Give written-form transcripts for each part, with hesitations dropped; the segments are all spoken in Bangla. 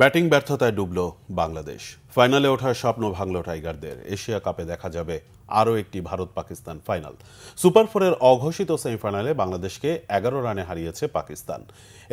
ব্যাটিং ব্যর্থতায় ডুবল বাংলাদেশ। ফাইনালে ওঠার স্বপ্ন ভাঙল টাইগারদের। এশিয়া কাপে দেখা যাবে আরও একটি ভারত পাকিস্তান ফাইনাল। সুপার ফোরের অঘোষিত সেমিফাইনালে বাংলাদেশকে 11 রানে হারিয়েছে পাকিস্তান।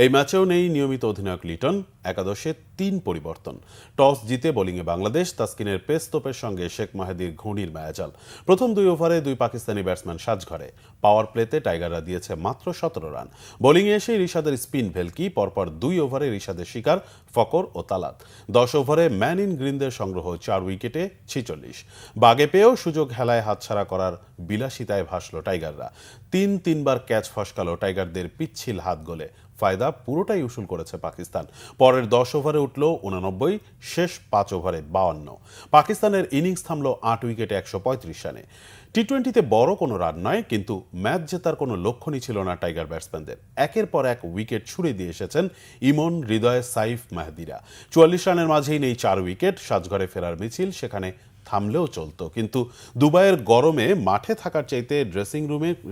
এই ম্যাচেও নেই নিয়মিত অধিনায়ক লিটন। একাদশে 3 পরিবর্তন। টস জিতে বোলিংয়ে বাংলাদেশ। তাসকিনের পেস তোপের সঙ্গে শেখ মাহেদীর ঘূর্ণির মায়াজাল। প্রথম 2 ওভারে 2 পাকিস্তানি ব্যাটসম্যান সাজঘরে। পাওয়ার প্লেতে টাইগাররা দিয়েছে মাত্র 17 রান। বোলিংয়ে এসে রিশাদের স্পিন ভেলকি। পরপর 2 ওভারে রিশাদের শিকার ফকর ও তালাত। 10 ওভারে ম্যান ইন গ্রিনদের সংগ্রহ 4 উইকেটে 46। বাগে পেয়েও সুযোগ হেলায় হাতছাড়া করার বিলাসিতায় ভাসল টাইগাররা। 3বার ক্যাচ ফসকাল টাইগারদের পিচ্ছিল হাত গোলে। ফায়দা পুরোটাই উসুল করেছে পাকিস্তান। পরের 10 ওভারে উঠল 89, শেষ 5 ওভারে 52। পাকিস্তানের ইনিংস থামল 8 উইকেটে 135 রানে। টি-20তে বড় কোনো রান নয়, কিন্তু ম্যাচ জেতার কোনো লক্ষণই ছিল না টাইগার ব্যাটসম্যানদের। একের পর এক উইকেট ছুড়ে দিয়ে এসেছেন ইমন, হৃদয়, সাইফ, মাহদিরা। 44 রানের মাঝেই নেই 4 উইকেট। সাজঘরে ফেরার মিছিল সেখানে থামলেও চলতো, কিন্তু দুবাইয়ের গরমে মাঠে থাকার চাইতে ড্রেসিং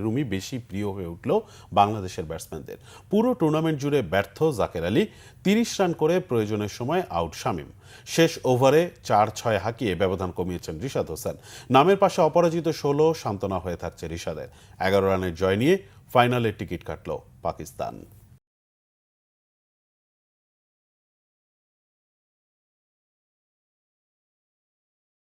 রুমই বেশি প্রিয় হয়ে উঠল বাংলাদেশের ব্যাটসম্যানদের। পুরো টুর্নামেন্ট জুড়ে ব্যর্থ জাকের আলী। 30 রান করে প্রয়োজনের সময় আউট শামীম। শেষ ওভারে 4-6 হাঁকিয়ে ব্যবধান কমিয়েছেন রিশাদ হোসেন। নামের পাশে অপরাজিত 16, সান্ত্বনা হয়ে থাকছে রিশাদের। 11 রানের জয় নিয়ে ফাইনালের টিকিট কাটল পাকিস্তান।